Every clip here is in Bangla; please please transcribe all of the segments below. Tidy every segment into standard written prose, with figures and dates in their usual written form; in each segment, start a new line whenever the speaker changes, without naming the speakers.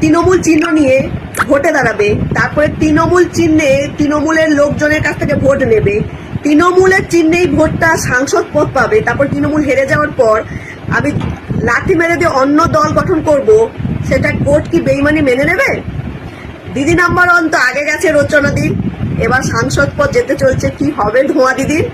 তৃণমূল চিহ্ন নিয়ে ভোটে দাঁড়াবে, তারপরে তৃণমূল চিহ্নে তৃণমূলের লোকজনের কাছ থেকে ভোট নেবে, তৃণমূলের চিহ্নেই ভোটটা সাংসদ পদ পাবে, তারপর তৃণমূল হেরে যাওয়ার পর আমি লাঠি মেরে দিয়ে অন্য দল গঠন করব, সেটা কোর্ট কি বেইমানি মেনে নেবে? দিদি নাম্বার ওয়ান তো আগে গেছে রচনা দিন, এবার সাংসদ পদ যেতে চলছে, কি হবে ধোঁয়া দিদির?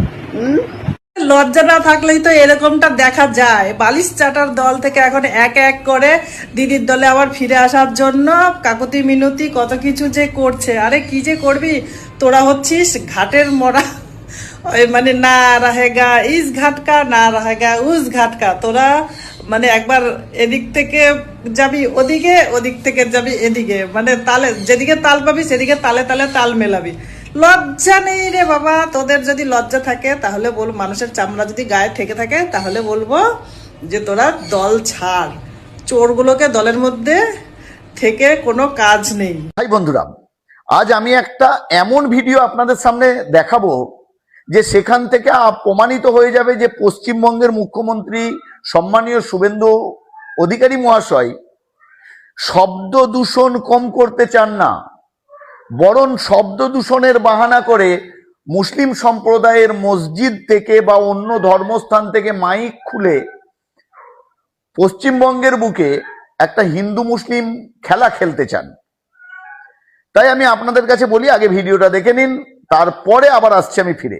লজ্জা না থাকলেই তো এরকমটা দেখা যায়। বালিশ চাটার দল থেকে এখন এক এক করে দিদির দলে আবার ফিরে আসার জন্য কাকুতি মিনতি কত কিছু যে করছে। আরে কি যে করবি, তোরা হচ্ছিস ঘাটের মরা, মানে না রাহেগা ইস ঘাটকা, না রাহেগা উস ঘাটকা। তোরা মানে একবার এদিক থেকে যাবি ওদিকে, ওদিক থেকে যাবি এদিকে, মানে তালে যেদিকে তাল পাবি সেদিকে তালে তালে তাল মেলাবি। লজ্জা নেই রে বাবা। তোদের যদি লজ্জা থাকে তাহলে বল, মানুষের চামড়া যদি গায়ে থেকে থাকে তাহলে বলবো যে তোরা দল ছাড়। চোরগুলোকে দলের মধ্যে থেকে কোনো কাজ নেই।
ভাই বন্ধুরা, আজ আমি একটা এমন ভিডিও আপনাদের সামনে দেখাবো যে সেখান থেকে প্রমাণিত হয়ে যাবে যে পশ্চিমবঙ্গের মুখ্যমন্ত্রী সম্মানীয় শুভেন্দু অধিকারী মহাশয় শব্দ দূষণ কম করতে চান না, বরং শব্দ দূষণের বাহানা করে মুসলিম সম্প্রদায়ের মসজিদ থেকে বা অন্য ধর্মস্থান থেকে মাইক খুলে পশ্চিমবঙ্গের বুকে একটা হিন্দু মুসলিম খেলা খেলতে চান। তাই আমি আপনাদের কাছে বলি, আগে ভিডিওটা দেখে নিন, তারপরে আবার আসছি আমি ফিরে।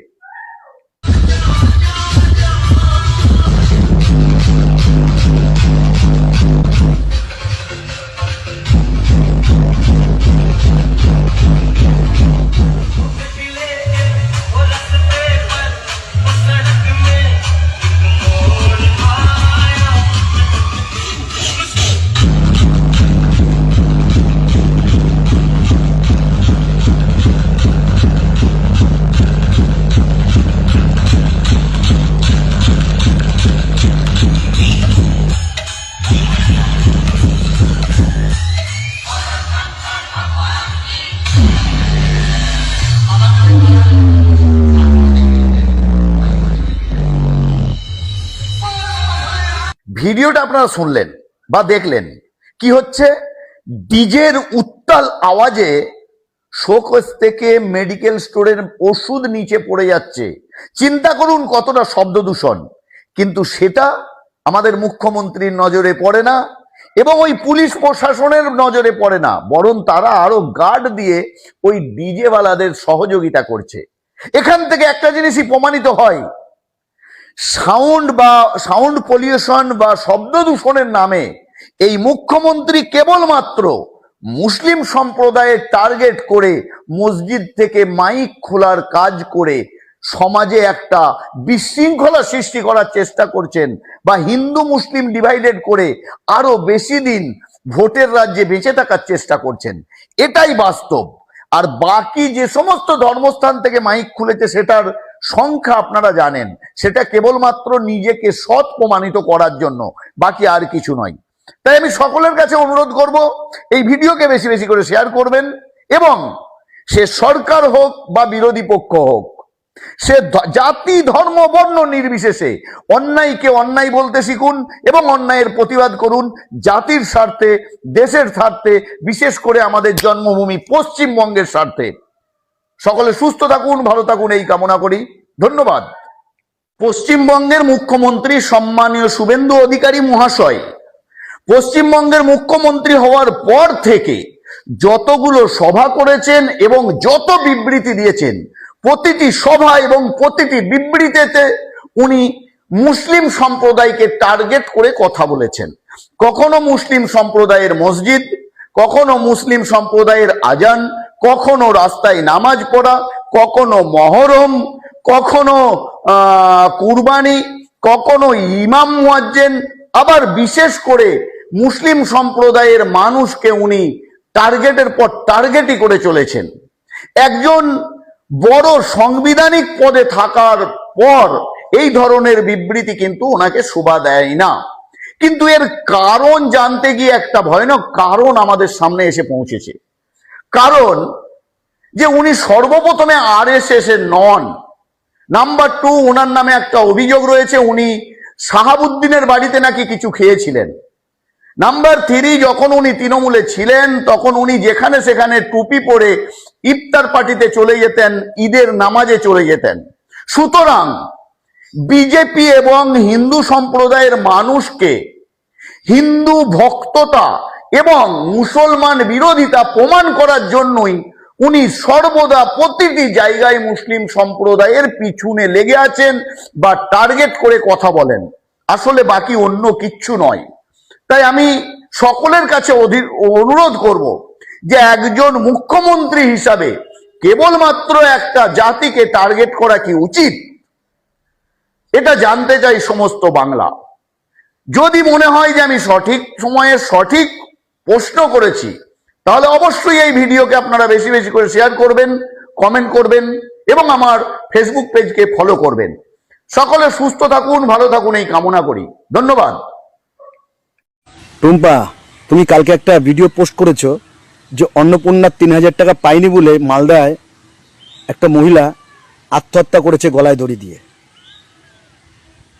ভিডিওটা আপনারা শুনলেন বা দেখলেন, কি হচ্ছে? ডিজের উত্তাল আওয়াজে শোকেস থেকে মেডিকেল স্টোরের ওষুধ নিচে পড়ে যাচ্ছে। চিন্তা করুন কতটা শব্দ দূষণ। কিন্তু সেটা আমাদের মুখ্যমন্ত্রীর নজরে পড়ে না এবং ওই পুলিশ প্রশাসনের নজরে পড়ে না, বরং তারা আরো গার্ড দিয়ে ওই ডিজেওয়ালাদের সহযোগিতা করছে। এখান থেকে একটা জিনিসই প্রমাণিত হয়, সাউন্ড পলিউশন বা শব্দ দূষণের নামে এই মুখ্যমন্ত্রী কেবলমাত্র মুসলিম সম্প্রদায়ের টার্গেট করে মসজিদ থেকে মাইক খোলার কাজ করে সমাজে একটা বিশৃঙ্খলা সৃষ্টি করার চেষ্টা করছেন, বা হিন্দু মুসলিম ডিভাইডেড করে আরো বেশি দিন ভোটের রাজ্যে বেঁচে থাকার চেষ্টা করছেন। এটাই বাস্তব। আর বাকি যে সমস্ত ধর্মস্থান থেকে মাইক খুলেছে সেটার সংখ্যা আপনারা জানেন, সেটা কেবলমাত্র নিজেকে সৎ প্রমাণিত করার জন্য, বাকি আর কিছু নয়। তাই আমি সকলের কাছে অনুরোধ করব, এই ভিডিওকে বেশি বেশি করে শেয়ার করবেন, এবং সে সরকার হোক বা বিরোধী পক্ষ হোক, সে জাতি ধর্ম বর্ণ নির্বিশেষে অন্যায়কে অন্যায় বলতে শিখুন এবং অন্যায়ের প্রতিবাদ করুন, জাতির স্বার্থে, দেশের স্বার্থে, বিশেষ করে আমাদের জন্মভূমি পশ্চিমবঙ্গের স্বার্থে। সকলে সুস্থ থাকুন, ভালো থাকুন, এই কামনা করি। ধন্যবাদ। পশ্চিমবঙ্গের মুখ্যমন্ত্রী সম্মানীয় শুভেন্দু অধিকারী মহাশয় পশ্চিমবঙ্গের মুখ্যমন্ত্রী হওয়ার পর থেকে যতগুলো সভা করেছেন এবং যত বিবৃতি দিয়েছেন, প্রতিটি সভা এবং প্রতিটি বিবৃতিতে উনি মুসলিম সম্প্রদায়কে টার্গেট করে কথা বলেছেন। কখনো মুসলিম সম্প্রদায়ের মসজিদ, কখনো মুসলিম সম্প্রদায়ের আজান, কখনো রাস্তায় নামাজ পড়া, কখনো মহরম, কখনো কুরবানি, কখনো ইমাম মুয়াজ্জিন, আবার বিশেষ করে মুসলিম সম্প্রদায়ের মানুষকে উনি টার্গেটের পর টার্গেটই করে চলেছেন। একজন বড় সাংবিধানিক পদে থাকার পর এই ধরনের বিবৃতি কিন্তু ওনাকে শোভা দেয় না। কিন্তু এর কারণ জানতে গিয়ে একটা ভয়ানক কারণ আমাদের সামনে এসে পৌঁছেছে। কারণ যে উনি সর্বপ্রথমে আরএসএস এর নন। নাম্বার 2, ওনার নামে একটা অভিযোগ রয়েছে, উনি শাহাবুদ্দিনের বাড়িতে নাকি কিছু খেয়েছিলেন। নাম্বার 3, যখন উনি তৃণমূলে ছিলেন তখন উনি যেখানে সেখানে টুপি পরে ইফতার পার্টিতে চলে যেতেন, ঈদের নামাজে চলে যেতেন। সুতরাং বিজেপি এবং হিন্দু সম্প্রদায়ের মানুষকে হিন্দু ভক্ততা এবং মুসলমান বিরোধিতা প্রমাণ করার জন্যই উনি সর্বদা প্রতিটি জায়গায় মুসলিম সম্প্রদায়ের পিছনে লেগে আছেন বা টার্গেট করে কথা বলেন, আসলে বাকি অন্য কিচ্ছু নয়। তাই আমি সকলের কাছে অনুরোধ করব যে একজন মুখ্যমন্ত্রী হিসাবে কেবলমাত্র একটা জাতিকে টার্গেট করা কি উচিত, এটা জানতে চাই সমস্ত বাংলা। যদি মনে হয় যে আমি সঠিক সময়ে সঠিক প্রশ্ন করেছি, তাহলে অবশ্যই এই ভিডিওকে আপনারা বেশি বেশি করে শেয়ার করবেন, কমেন্ট করবেন এবং আমার ফেসবুক পেজকে ফলো করবেন। সকলে সুস্থ থাকুন, ভালো থাকুন এই কামনা করি। ধন্যবাদ।
টুম্পা, তুমি কালকে একটা ভিডিও পোস্ট করেছো যে অন্নপূর্ণার 3,000 টাকা পাইনি বলে মালদায় একটা মহিলা আত্মহত্যা করেছে গলায় দড়ি দিয়ে।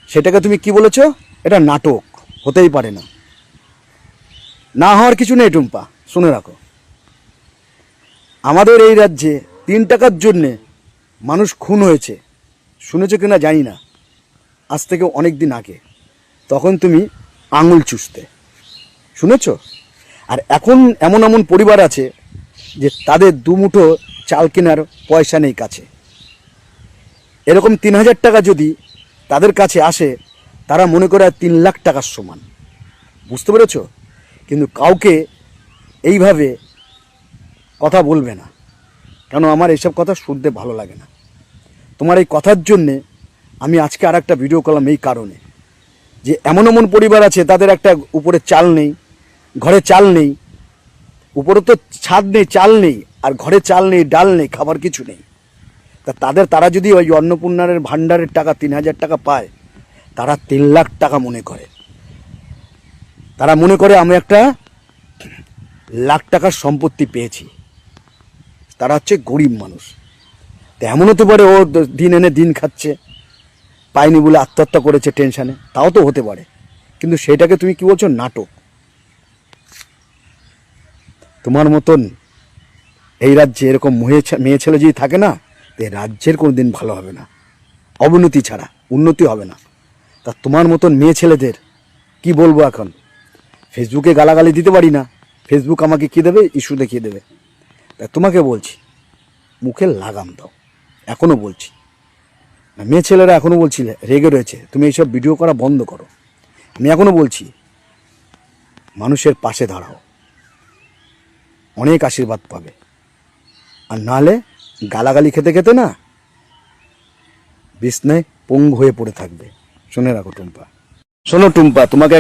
সেটাকে তুমি কি বলেছো? এটা নাটক, হতেই পারে না। না হওয়ার কিছু নেই টুম্পা, শুনে রাখো। আমাদের এই রাজ্যে 3 টাকার জন্যে মানুষ খুন হয়েছে, শুনেছো কিনা জানি না, আজ থেকে অনেক দিন আগে। তখন তুমি আঙুল চুষতে, শুনেছো? আর এখন এমন এমন পরিবার আছে যে তাদের দুমুঠো চাল কেনার পয়সা নেই কাছে। এরকম 3,000 টাকা যদি তাদের কাছে আসে, তারা মনে করে 3 লাখ টাকার সমান। বুঝতে পেরেছো? কিন্তু কাউকে এইভাবে কথা বলবে না, কেন আমার এইসব কথা শুনতে ভালো লাগে না। তোমার এই কথার জন্যে আমি আজকে আর একটা ভিডিও করলাম, এই কারণে যে এমন এমন পরিবার আছে তাদের একটা উপরে চাল নেই, ঘরে চাল নেই, উপরে তো ছাদ নেই, চাল নেই, আর ঘরে চাল নেই, ডাল নেই, খাবার কিছু নেই। তারা যদি ওই অন্নপূর্ণার ভাণ্ডারের টাকা 3,000 টাকা পায়, তারা 3 লাখ টাকা মনে করে। তারা মনে করে আমি একটা লাখ টাকার সম্পত্তি পেয়েছি। তারা হচ্ছে গরিব মানুষ। তো এমন হতে পারে ও দিন এনে দিন খাচ্ছে, পায়নি বলে আত্মহত্যা করেছে টেনশানে, তাও তো হতে পারে। কিন্তু সেটাকে তুমি কি বলছো? নাটক। তোমার মতন এই রাজ্যে এরকম মেয়ে ছেলে যদি থাকে না, তো এই রাজ্যের কোনো দিন ভালো হবে না, অবনতি ছাড়া উন্নতি হবে না। তা তোমার মতন মেয়ে ছেলেদের কি বলবো এখন? ফেসবুকে গালাগালি দিতে পারি না, ফেসবুক আমাকে কি দেবে? ইস্যু দেখিয়ে দেবে। তা তোমাকে বলছি, মুখে লাগাম দাও। এখনও বলছি, মেয়ে ছেলেরা এখনও বলছি রেগে রয়েছে, তুমি এইসব ভিডিও করা বন্ধ করো। আমি এখনও বলছি, মানুষের পাশে দাঁড়াও, অনেক আশীর্বাদ পাবে। আর নাহলে গালাগালি খেতে খেতে না বিছনায় পঙ্গু হয়ে পড়ে থাকবে। শুনে রাখো টুম্পা। শোনো টুম্পা, তোমাকে